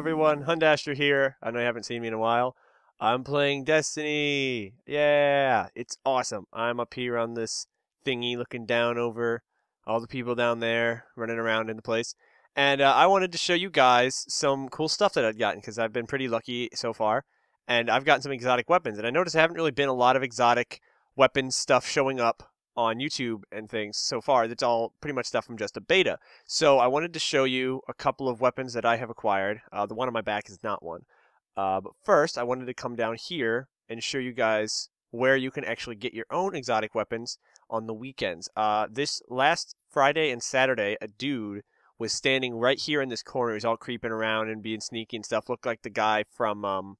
everyone, Hundasher here. I know you haven't seen me in a while. I'm playing Destiny. Yeah, it's awesome. I'm up here on this thingy looking down over all the people down there running around in the place. And I wanted to show you guys some cool stuff that I've gotten because I've been pretty lucky so far. And I've gotten some exotic weapons. And I noticed there haven't really been a lot of exotic weapon stuff showing up on YouTube and things so far. That's all pretty much stuff from just a beta. So I wanted to show you a couple of weapons that I have acquired. The one on my back is not one. But first, I wanted to come down here and show you guys where you can actually get your own exotic weapons on the weekends. This last Friday and Saturday, a dude was standing right here in this corner. He's all creeping around and being sneaky and stuff. Looked like the guy from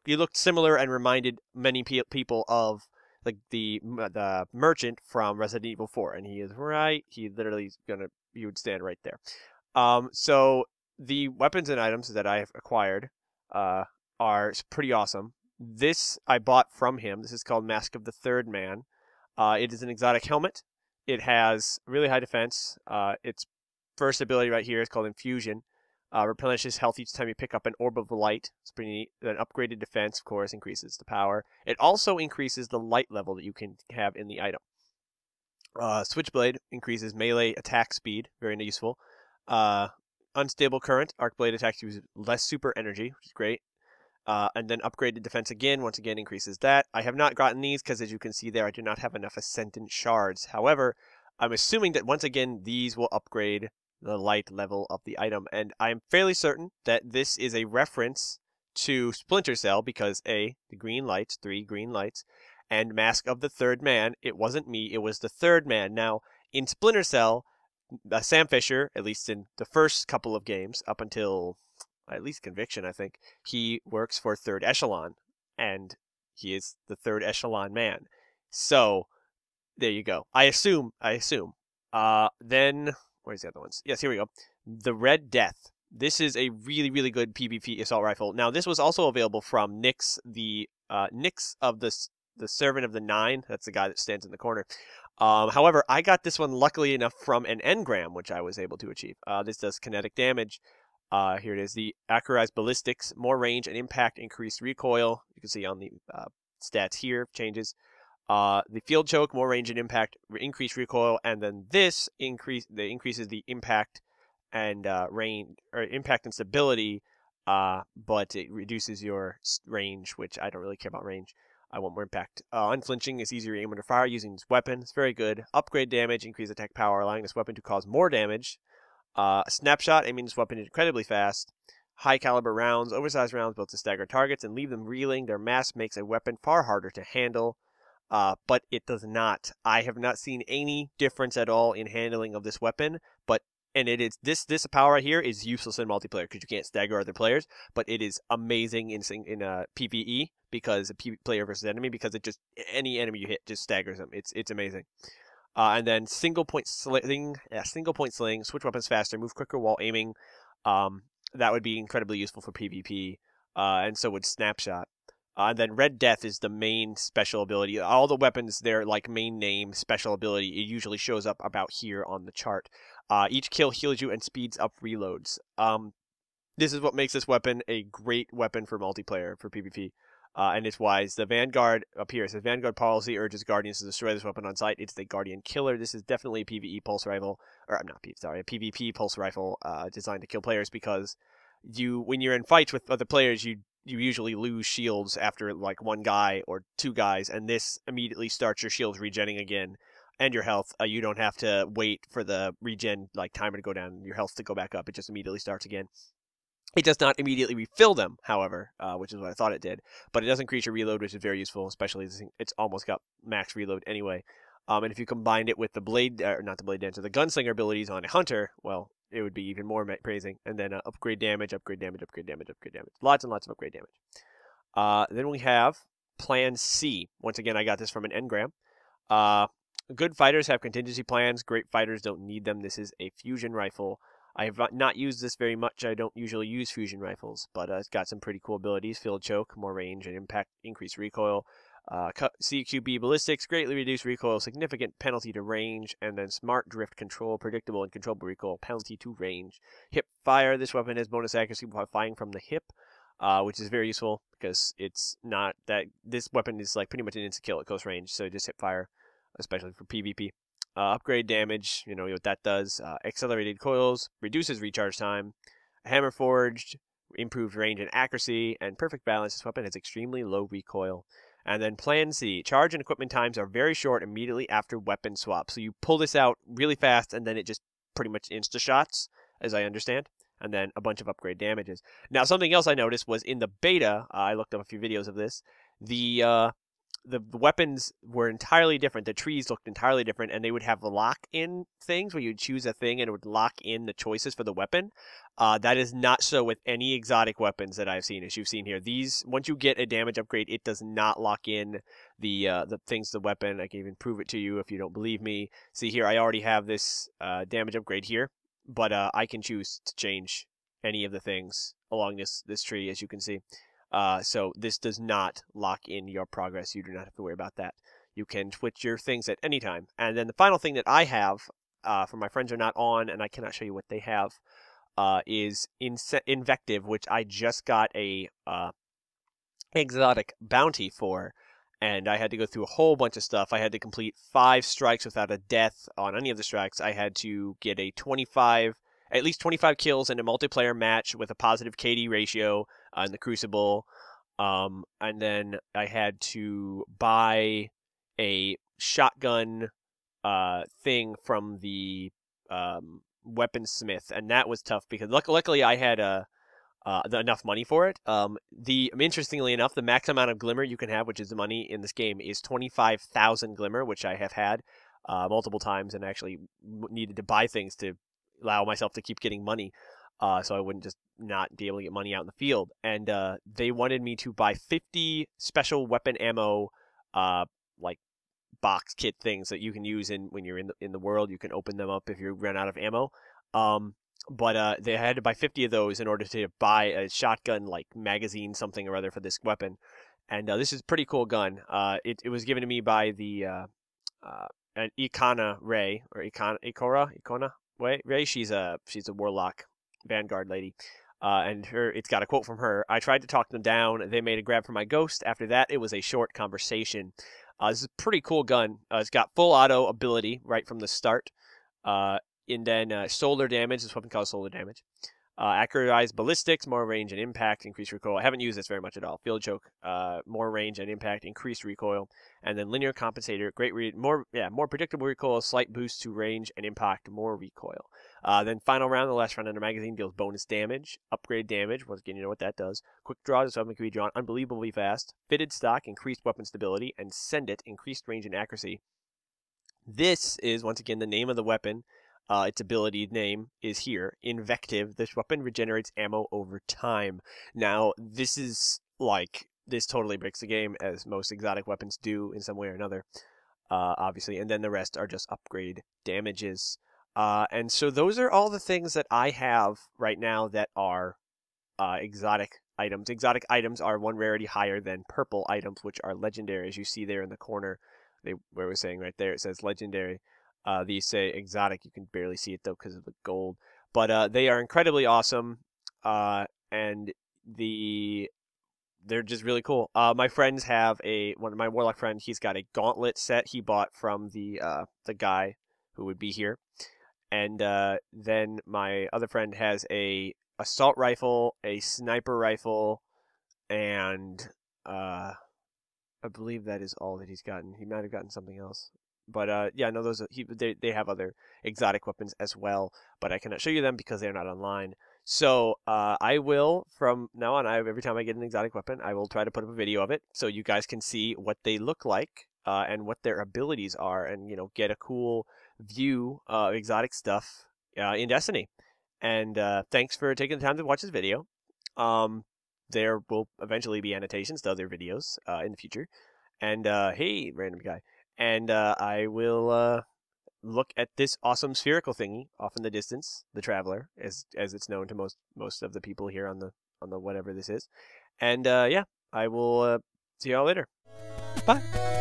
he looked similar and reminded many people of like the merchant from Resident Evil 4, and he is right. He literally he would stand right there. So the weapons and items that I have acquired are pretty awesome. This I bought from him. This is called Mask of the Third Man. It is an exotic helmet. It has really high defense. Its first ability right here is called Infusion. Replenishes health each time you pick up an orb of light. It's pretty neat. Then upgraded defense, of course, increases the power. It also increases the light level that you can have in the item. Switchblade increases melee attack speed, very useful. Unstable current, arc blade attacks use less super energy, which is great. And then upgraded defense again, once again increases that. I have not gotten these because, as you can see there, I do not have enough Ascendant shards. However, I'm assuming that once again these will upgrade the light level of the item, and I'm fairly certain that this is a reference to Splinter Cell because the green lights, 3 green lights, and Mask of the Third Man. It wasn't me, it was the Third Man. Now, in Splinter Cell, Sam Fisher, at least in the first couple of games, up until at least Conviction, I think, he works for Third Echelon, and he is the Third Echelon man. So, there you go. I assume. Then, where's the other ones? Yes, here we go. The Red Death. This is a really good PvP assault rifle. Now, this was also available from Nyx, Nyx of the Servant of the Nine. That's the guy that stands in the corner. However, I got this one luckily enough from an engram, which I was able to achieve. This does kinetic damage. Here it is. The Accurized Ballistics, more range and impact, increased recoil. You can see on the stats here, changes. The Field Choke, more range and impact, increased recoil, and then this increases the impact and range, or impact and stability, but it reduces your range, which I don't really care about range. I want more impact. Unflinching is easier to aim under fire using this weapon. It's very good. Upgrade damage, increase attack power, allowing this weapon to cause more damage. Snapshot, aiming this weapon incredibly fast. High caliber rounds, oversized rounds built to stagger targets and leave them reeling. Their mass makes a weapon far harder to handle. But it does not. I have not seen any difference at all in handling of this weapon. And it is this power right here is useless in multiplayer because you can't stagger other players. But it is amazing in PvE because player versus enemy, because it just any enemy you hit just staggers them. It's amazing. And then single point sling, switch weapons faster, move quicker while aiming. That would be incredibly useful for PvP. And so would Snapshot. And then Red Death is the main special ability. All the weapons, their like main name special ability, it usually shows up about here on the chart. Each kill heals you and speeds up reloads. This is what makes this weapon a great weapon for multiplayer, for PvP. And it's wise. The Vanguard up here says Vanguard policy urges Guardians to destroy this weapon on sight. It's the Guardian Killer. This is definitely a PvE pulse rifle, or I'm not sorry, a PvP pulse rifle designed to kill players because when you're in fights with other players, you usually lose shields after like one guy or 2 guys, and this immediately starts your shields regenning again and your health. You don't have to wait for the regen like timer to go down and your health to go back up. It just immediately starts again. It does not immediately refill them, however, which is what I thought it did. But it does increase your reload, which is very useful, especially as it's almost got max reload anyway. And if you combined it with the the gunslinger abilities on a hunter, well, it would be even more praising. And then upgrade damage. Lots and lots of upgrade damage. Then we have Plan C. Once again, I got this from an engram. Good fighters have contingency plans. Great fighters don't need them. This is a fusion rifle. I have not used this very much. I don't usually use fusion rifles, but it's got some pretty cool abilities. Field Choke, more range and impact, increased recoil. CQB ballistics, greatly reduced recoil, significant penalty to range, and then smart drift control, predictable and controllable recoil, penalty to range. Hip fire, this weapon has bonus accuracy while firing from the hip, which is very useful because it's not that this weapon is like pretty much an insta kill at close range, so just hip fire, especially for PvP. Upgrade damage, you know what that does. Accelerated coils, reduces recharge time. Hammer forged, improved range and accuracy, and perfect balance. This weapon has extremely low recoil. And then Plan C. Charge and equipment times are very short immediately after weapon swap. So you pull this out really fast, and then it just pretty much insta-shots, as I understand. And then a bunch of upgrade damages. Now, something else I noticed was in the beta, I looked up a few videos of this, the weapons were entirely different. The trees looked entirely different, and they would have lock-in things where you'd choose a thing and it would lock in the choices for the weapon. That is not so with any exotic weapons that I've seen, as you've seen here. These, once you get a damage upgrade, it does not lock in the things to the weapon. I can even prove it to you if you don't believe me. See here, I already have this damage upgrade here, but I can choose to change any of the things along this tree, as you can see. So this does not lock in your progress. You do not have to worry about that. You can switch your things at any time. And then the final thing that I have, for my friends are not on, and I cannot show you what they have, is Invective, which I just got a exotic bounty for. And I had to go through a whole bunch of stuff. I had to complete 5 strikes without a death on any of the strikes. I had to get at least 25 kills in a multiplayer match with a positive KD ratio in the Crucible. And then I had to buy a shotgun thing from the weaponsmith, and that was tough because luckily I had enough money for it. Interestingly enough, the max amount of glimmer you can have, which is the money in this game, is 25,000 glimmer, which I have had multiple times, and actually needed to buy things to allow myself to keep getting money, so I wouldn't just not be able to get money out in the field. And they wanted me to buy 50 special weapon ammo, like box kit things that you can use when you're in the world. You can open them up if you run out of ammo. But they had to buy 50 of those in order to buy a shotgun, like magazine something or other for this weapon. And this is a pretty cool gun. It was given to me by the an Ikana Ray, or Ikona Ray. She's a warlock vanguard lady. And it's got a quote from her. I tried to talk them down. They made a grab for my ghost. After that, it was a short conversation. This is a pretty cool gun. It's got full auto ability right from the start. And then solar damage. This weapon causes solar damage. Accurized ballistics, more range and impact, increased recoil. I haven't used this very much at all. Field choke, more range and impact, increased recoil. And then linear compensator, more predictable recoil, slight boost to range and impact, more recoil. Then final round, the last round under magazine deals bonus damage, upgrade damage. Once again, you know what that does. Quick draw, this weapon can be drawn unbelievably fast. Fitted stock, increased weapon stability, and send it, increased range and accuracy. This is once again the name of the weapon. Its ability name is here, Invective. This weapon regenerates ammo over time. Now, this totally breaks the game, as most exotic weapons do in some way or another, obviously. And then the rest are just upgrade damages. And so those are all the things that I have right now that are exotic items. Exotic items are 1 rarity higher than purple items, which are legendary, as you see there in the corner. Where we're saying right there, it says legendary. These say exotic. You can barely see it though because of the gold, but they are incredibly awesome, and they're just really cool. My friends have one of my warlock friends. He's got a gauntlet set he bought from the guy who would be here, and then my other friend has a assault rifle, a sniper rifle, and I believe that is all that he's gotten. He might have gotten something else. But yeah, no, they have other exotic weapons as well, but I cannot show you them because they're not online. So I will, from now on, every time I get an exotic weapon, I will try to put up a video of it so you guys can see what they look like and what their abilities are, and get a cool view of exotic stuff in Destiny. And thanks for taking the time to watch this video. There will eventually be annotations to other videos in the future. And hey, random guy. And I will look at this awesome spherical thingy off in the distance, the Traveler, as it's known to most of the people here on the whatever this is. And yeah, I will see y'all later. Bye.